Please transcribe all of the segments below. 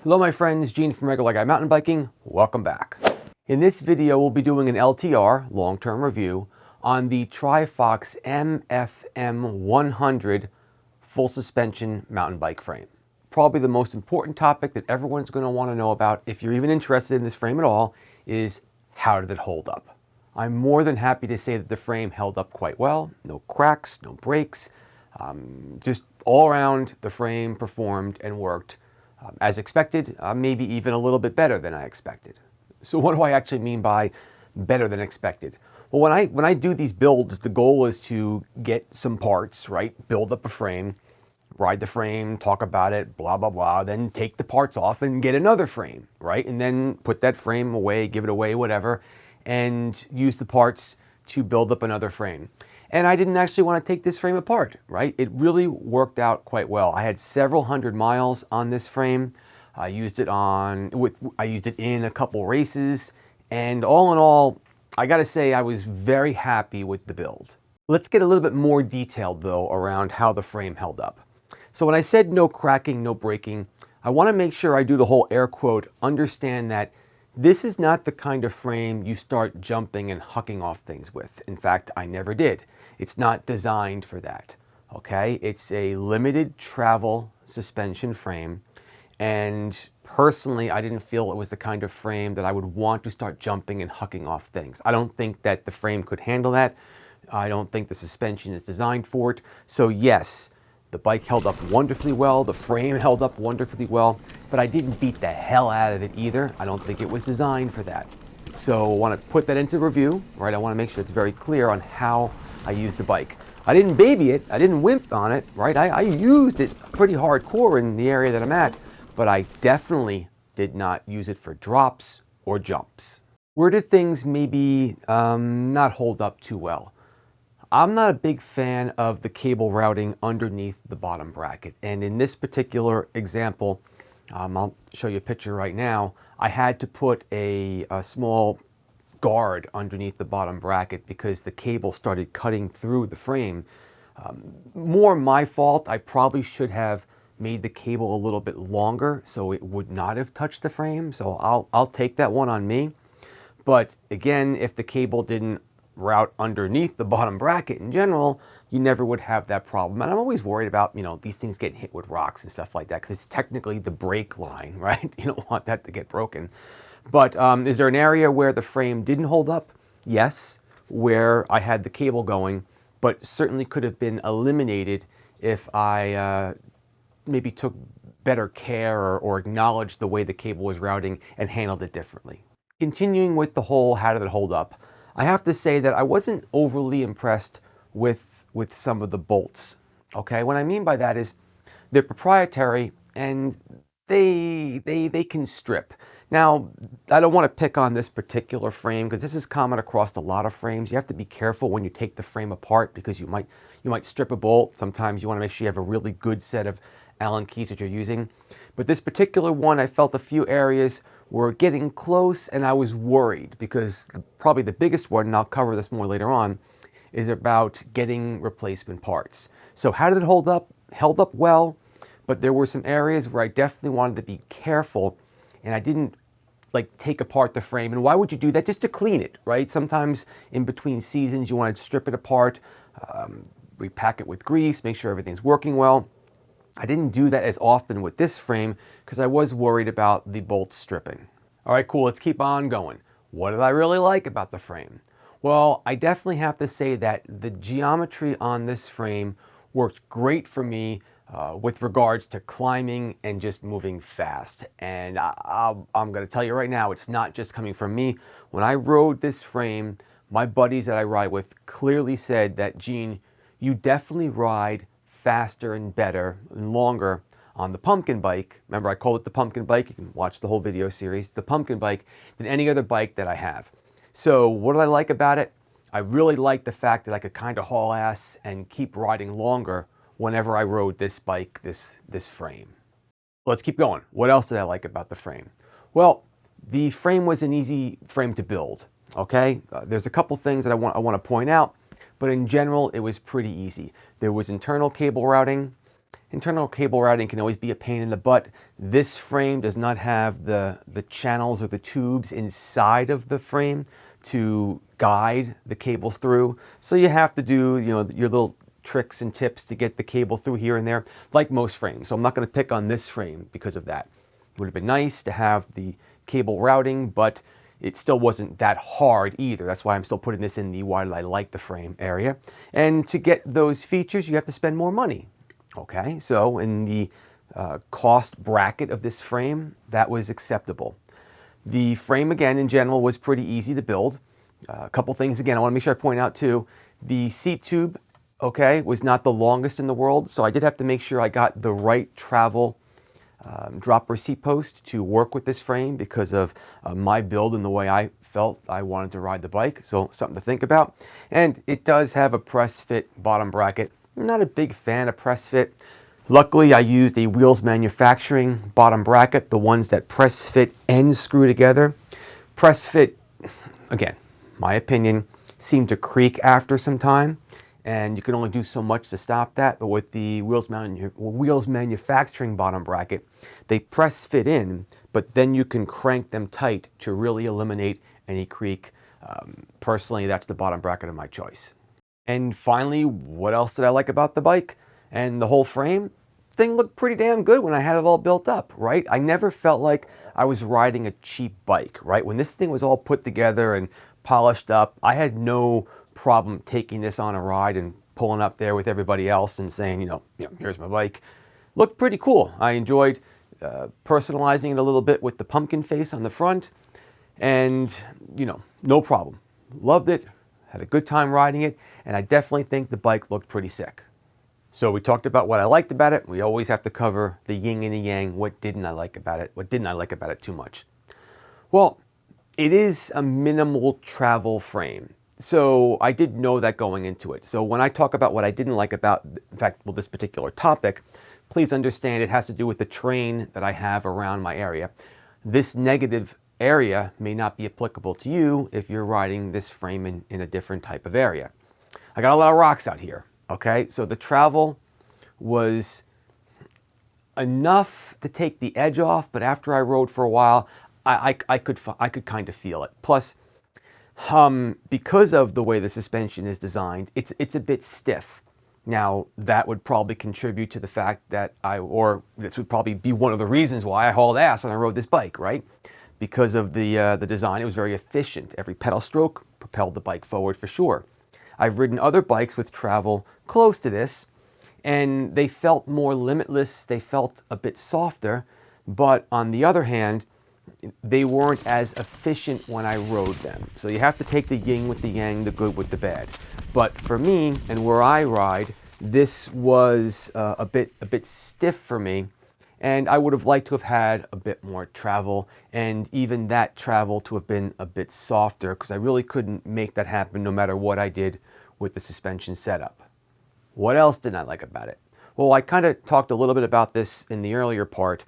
Hello my friends, Gene from Regular Guy Mountain Biking. Welcome back. In this video we'll be doing an LTR, long-term review, on the Trifox MFM100 full suspension mountain bike frame. Probably the most important topic that everyone's going to want to know about, if you're even interested in this frame at all, is how did it hold up? I'm more than happy to say that the frame held up quite well. No cracks, no breaks. Just all around the frame performed and worked as expected, maybe even a little bit better than I expected. So what do I actually mean by better than expected? Well, when I do these builds, the goal is to get some parts, right? Build up a frame, ride the frame, talk about it, blah, blah, blah, then take the parts off and get another frame, right? And then put that frame away, give it away, whatever, and use the parts to build up another frame. And I didn't actually want to take this frame apart, right? It really worked out quite well. I had several hundred miles on this frame. I used it in a couple races, and all in all, I gotta say I was very happy with the build. Let's get a little bit more detailed though around how the frame held up. So when I said no cracking, no breaking, I want to make sure I do the whole air quote, understand that this is not the kind of frame you start jumping and hucking off things with. In fact, I never did. It's not designed for that, okay? It's a limited travel suspension frame, and personally, I didn't feel it was the kind of frame that I would want to start jumping and hucking off things. I don't think that the frame could handle that. I don't think the suspension is designed for it. So yes, the bike held up wonderfully well, the frame held up wonderfully well, but I didn't beat the hell out of it either. I don't think it was designed for that. So I want to put that into review, right? I want to make sure it's very clear on how I used the bike. I didn't baby it, I didn't wimp on it, right? I used it pretty hardcore in the area that I'm at, but I definitely did not use it for drops or jumps. Where did things maybe not hold up too well? I'm not a big fan of the cable routing underneath the bottom bracket. And in this particular example, I'll show you a picture right now, I had to put a small guard underneath the bottom bracket because the cable started cutting through the frame. More my fault. I probably should have made the cable a little bit longer so it would not have touched the frame. So I'll take that one on me. But again, if the cable didn't route underneath the bottom bracket in general, you never would have that problem. And I'm always worried about, these things getting hit with rocks and stuff like that because it's technically the brake line, right? You don't want that to get broken. But is there an area where the frame didn't hold up? Yes, where I had the cable going, but certainly could have been eliminated if I maybe took better care or acknowledged the way the cable was routing and handled it differently. Continuing with the whole how did it hold up, I have to say that I wasn't overly impressed with some of the bolts, okay? What I mean by that is they're proprietary and they can strip. Now, I don't want to pick on this particular frame because this is common across a lot of frames. You have to be careful when you take the frame apart because you might strip a bolt. Sometimes you want to make sure you have a really good set of Allen keys that you're using. But this particular one, I felt a few areas were getting close and I was worried because probably the biggest one, and I'll cover this more later on, is about getting replacement parts. So how did it hold up? Held up well, but there were some areas where I definitely wanted to be careful and I didn't take apart the frame. And why would you do that? Just to clean it, right? Sometimes in between seasons you want to strip it apart, repack it with grease, make sure everything's working well. I didn't do that as often with this frame because I was worried about the bolts stripping. All right, cool, let's keep on going. What did I really like about the frame? Well, I definitely have to say that the geometry on this frame worked great for me with regards to climbing and just moving fast. And I'm gonna tell you right now, it's not just coming from me. When I rode this frame, my buddies that I ride with clearly said that, Gene, you definitely ride faster and better and longer on the pumpkin bike. Remember, I call it the pumpkin bike. You can watch the whole video series, the pumpkin bike, than any other bike that I have. So what do I like about it? I really like the fact that I could kind of haul ass and keep riding longer whenever I rode this bike, this frame. Let's keep going. What else did I like about the frame? Well, the frame was an easy frame to build, okay? There's a couple things that I want to point out, but in general, it was pretty easy. There was internal cable routing. internal cable routing can always be a pain in the butt. This frame does not have the channels or the tubes inside of the frame to guide the cables through. So you have to do, your little tricks and tips to get the cable through here and there, like most frames. So I'm not going to pick on this frame because of that. It would have been nice to have the cable routing, but it still wasn't that hard either. That's why I'm still putting this in the why did I like the frame area. And to get those features, you have to spend more money. Okay, so in the cost bracket of this frame, that was acceptable. The frame, again, in general, was pretty easy to build. A couple things, again, I want to make sure I point out too. The seat tube, okay, was not the longest in the world, so I did have to make sure I got the right travel dropper seat post to work with this frame because of my build and the way I felt I wanted to ride the bike. So something to think about. And it does have a press fit bottom bracket. I'm not a big fan of press fit. Luckily, I used a Wheels Manufacturing bottom bracket, the ones that press fit and screw together. Press fit, again, my opinion, seemed to creak after some time, and you can only do so much to stop that. But with the Wheels Manufacturing bottom bracket, they press fit in, but then you can crank them tight to really eliminate any creak. Personally, that's the bottom bracket of my choice. And finally, what else did I like about the bike and the whole frame? Thing looked pretty damn good when I had it all built up, right? I never felt like I was riding a cheap bike, right? When this thing was all put together and polished up, I had no problem taking this on a ride and pulling up there with everybody else and saying, here's my bike. Looked pretty cool. I enjoyed personalizing it a little bit with the pumpkin face on the front, and no problem. Loved it, had a good time riding it, and I definitely think the bike looked pretty sick. So we talked about what I liked about it. We always have to cover the yin and the yang. What didn't I like about it? What didn't I like about it too much? Well, it is a minimal travel frame. So I did know that going into it. So when I talk about what I didn't like about, in fact, this particular topic, please understand it has to do with the terrain that I have around my area. This negative area may not be applicable to you if you're riding this frame in a different type of area. I got a lot of rocks out here. Okay, so the travel was enough to take the edge off, but after I rode for a while, I could kind of feel it. Plus, because of the way the suspension is designed, it's a bit stiff. Now, that would probably contribute to the fact that this would probably be one of the reasons why I hauled ass when I rode this bike, right? Because of the design, it was very efficient. Every pedal stroke propelled the bike forward for sure. I've ridden other bikes with travel close to this, and they felt more limitless, they felt a bit softer, but on the other hand, they weren't as efficient when I rode them. So you have to take the yin with the yang, the good with the bad. But for me, and where I ride, this was a bit stiff for me, and I would have liked to have had a bit more travel, and even that travel to have been a bit softer, because I really couldn't make that happen no matter what I did with the suspension setup. What else didn't I like about it? Well, I kind of talked a little bit about this in the earlier part.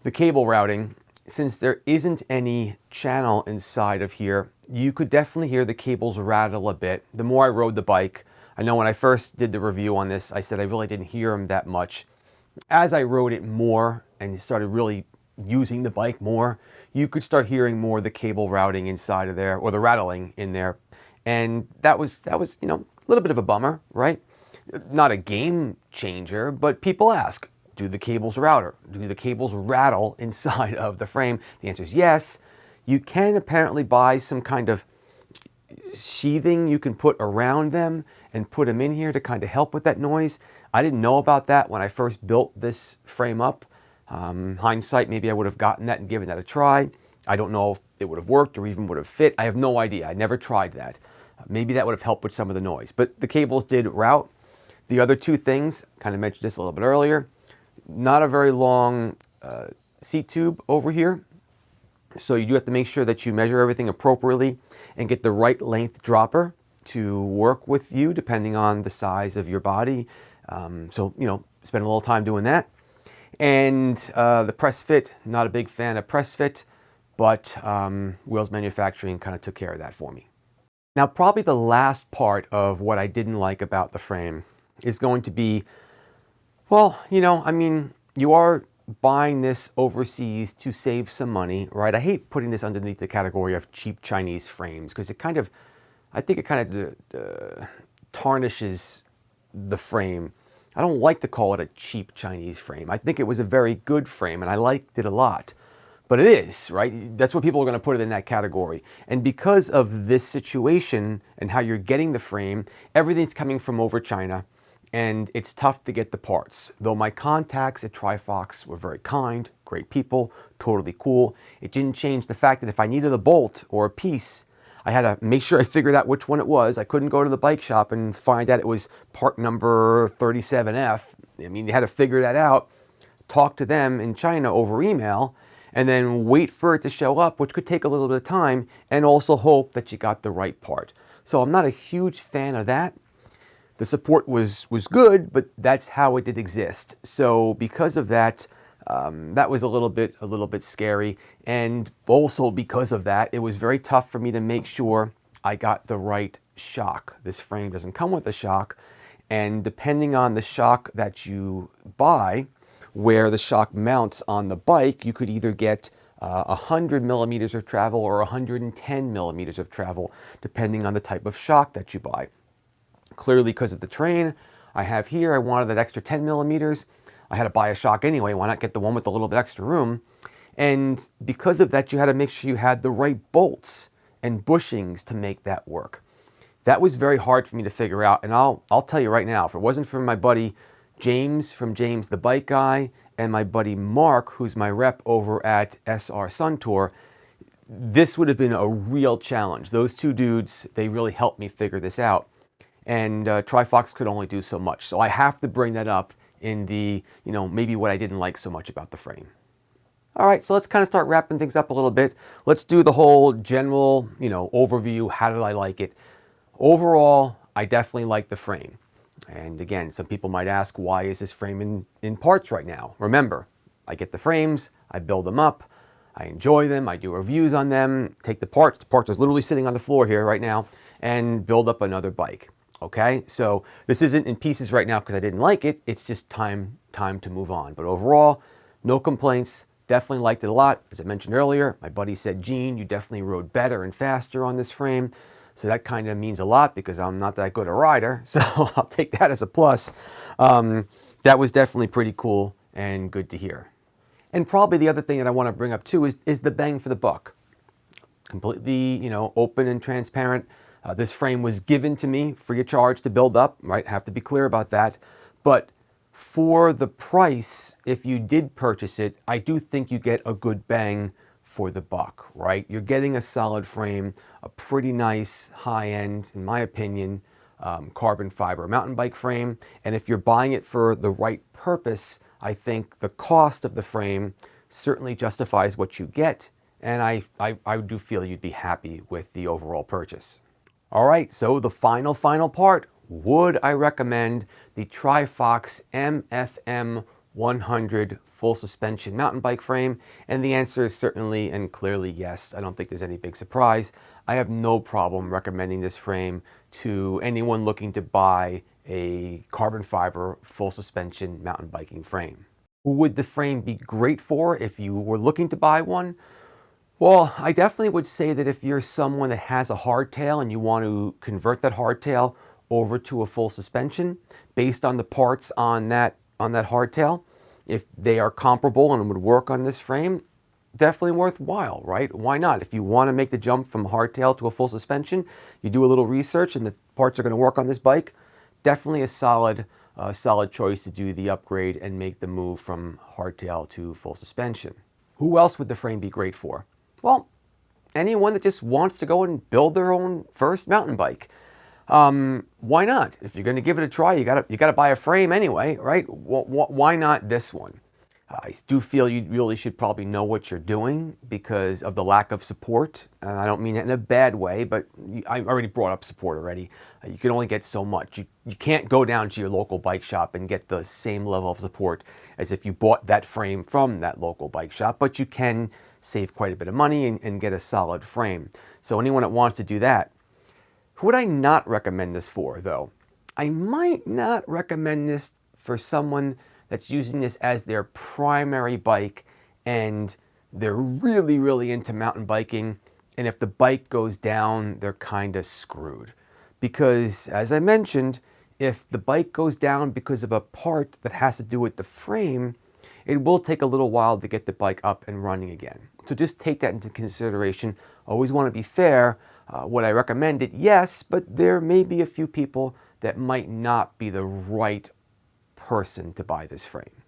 The cable routing, since there isn't any channel inside of here, you could definitely hear the cables rattle a bit. The more I rode the bike, I know when I first did the review on this, I said I really didn't hear them that much. As I rode it more and started really using the bike more, you could start hearing more of the cable routing inside of there, or the rattling in there. And that was a little bit of a bummer, right? Not a game changer, but people ask, do the cables rattle inside of the frame? The answer is yes. You can apparently buy some kind of sheathing you can put around them and put them in here to kind of help with that noise. I didn't know about that when I first built this frame up. Hindsight, maybe I would have gotten that and given that a try. I don't know if it would have worked or even would have fit. I have no idea. I never tried that. Maybe that would have helped with some of the noise, but the cables did route. The other two things, kind of mentioned this a little bit earlier, not a very long seat tube over here. So you do have to make sure that you measure everything appropriately and get the right length dropper to work with you depending on the size of your body. So, spend a little time doing that. And the press fit, not a big fan of press fit, but Wheels Manufacturing kind of took care of that for me. Now, probably the last part of what I didn't like about the frame is going to be Well, I mean, you are buying this overseas to save some money, right? I hate putting this underneath the category of cheap Chinese frames because I think it kind of tarnishes the frame. I don't like to call it a cheap Chinese frame. I think it was a very good frame and I liked it a lot. But it is, right? That's what people are going to put it in that category. And because of this situation and how you're getting the frame, everything's coming from over China and it's tough to get the parts. Though my contacts at Trifox were very kind, great people, totally cool. It didn't change the fact that if I needed a bolt or a piece, I had to make sure I figured out which one it was. I couldn't go to the bike shop and find out it was part number 37F. I mean, you had to figure that out, talk to them in China over email, and then wait for it to show up, which could take a little bit of time, and also hope that you got the right part. So I'm not a huge fan of that. The support was good, but that's how it did exist. So because of that, that was a little bit scary. And also because of that, it was very tough for me to make sure I got the right shock. This frame doesn't come with a shock. And depending on the shock that you buy, where the shock mounts on the bike, you could either get 100 millimeters of travel or 110 millimeters of travel, depending on the type of shock that you buy. Clearly, because of the terrain I have here, I wanted that extra 10 millimeters. I had to buy a shock anyway. Why not get the one with a little bit extra room? And because of that, you had to make sure you had the right bolts and bushings to make that work. That was very hard for me to figure out. And I'll tell you right now, if it wasn't for my buddy James from James the Bike Guy and my buddy Mark, who's my rep over at SR Sun Tour, this would have been a real challenge. Those two dudes, they really helped me figure this out. And Trifox could only do so much. So I have to bring that up in the, maybe what I didn't like so much about the frame. All right, so let's kind of start wrapping things up a little bit. Let's do the whole general, overview. How did I like it? Overall, I definitely like the frame. And again, some people might ask, why is this frame in parts right now? Remember, I get the frames, I build them up, I enjoy them, I do reviews on them, take the parts is literally sitting on the floor here right now, and build up another bike. Okay, so this isn't in pieces right now because I didn't like it. It's just time to move on. But overall, no complaints. Definitely liked it a lot. As I mentioned earlier, my buddy said, Gene, you definitely rode better and faster on this frame. So that kind of means a lot because I'm not that good a rider. So I'll take that as a plus. That was definitely pretty cool and good to hear. And probably the other thing that I want to bring up too is the bang for the buck. Completely, open and transparent. This frame was given to me free of charge to build up, right? Have to be clear about that. But for the price, if you did purchase it, I do think you get a good bang for the buck, right? You're getting a solid frame, a pretty nice high-end, in my opinion, carbon fiber mountain bike frame. And if you're buying it for the right purpose, I think the cost of the frame certainly justifies what you get. And I do feel you'd be happy with the overall purchase. All right, so the final part. Would I recommend the Trifox MFM100 full suspension mountain bike frame? And the answer is certainly and clearly yes. I don't think there's any big surprise. I have no problem recommending this frame to anyone looking to buy a carbon fiber full suspension mountain biking frame. Who would the frame be great for if you were looking to buy one? Well, I definitely would say that if you're someone that has a hardtail and you want to convert that hardtail over to a full suspension based on the parts on that hardtail, if they are comparable and would work on this frame, definitely worthwhile, right? Why not? If you want to make the jump from hardtail to a full suspension, you do a little research and the parts are going to work on this bike, definitely a solid choice to do the upgrade and make the move from hardtail to full suspension. Who else would the frame be great for? Well, anyone that just wants to go and build their own first mountain bike. Why not? If you're going to give it a try, you gotta buy a frame anyway, right? Why not this one? I do feel you really should probably know what you're doing because of the lack of support. And I don't mean that in a bad way, but I already brought up support already. You can only get so much. You can't go down to your local bike shop and get the same level of support as if you bought that frame from that local bike shop, but you can save quite a bit of money and get a solid frame. So anyone that wants to do that. Who would I not recommend this for, though? I might not recommend this for someone that's using this as their primary bike and they're really, really into mountain biking, and if the bike goes down, they're kind of screwed. Because, as I mentioned, if the bike goes down because of a part that has to do with the frame, it will take a little while to get the bike up and running again. So just take that into consideration. Always want to be fair. Would I recommend it? Yes, but there may be a few people that might not be the right person to buy this frame.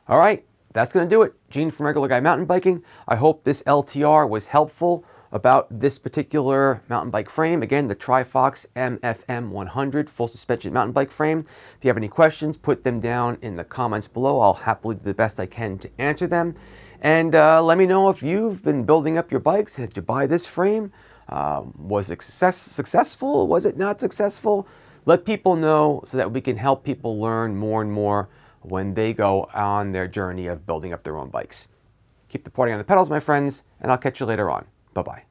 All right, that's going to do it. Gene from Regular Guy Mountain Biking. I hope this LTR was helpful about this particular mountain bike frame. Again, the Trifox MFM100 full suspension mountain bike frame. If you have any questions, put them down in the comments below. I'll happily do the best I can to answer them. And let me know if you've been building up your bikes. Did you buy this frame? Was it successful? Was it not successful? Let people know so that we can help people learn more and more when they go on their journey of building up their own bikes. Keep the party on the pedals, my friends, and I'll catch you later on. Bye-bye.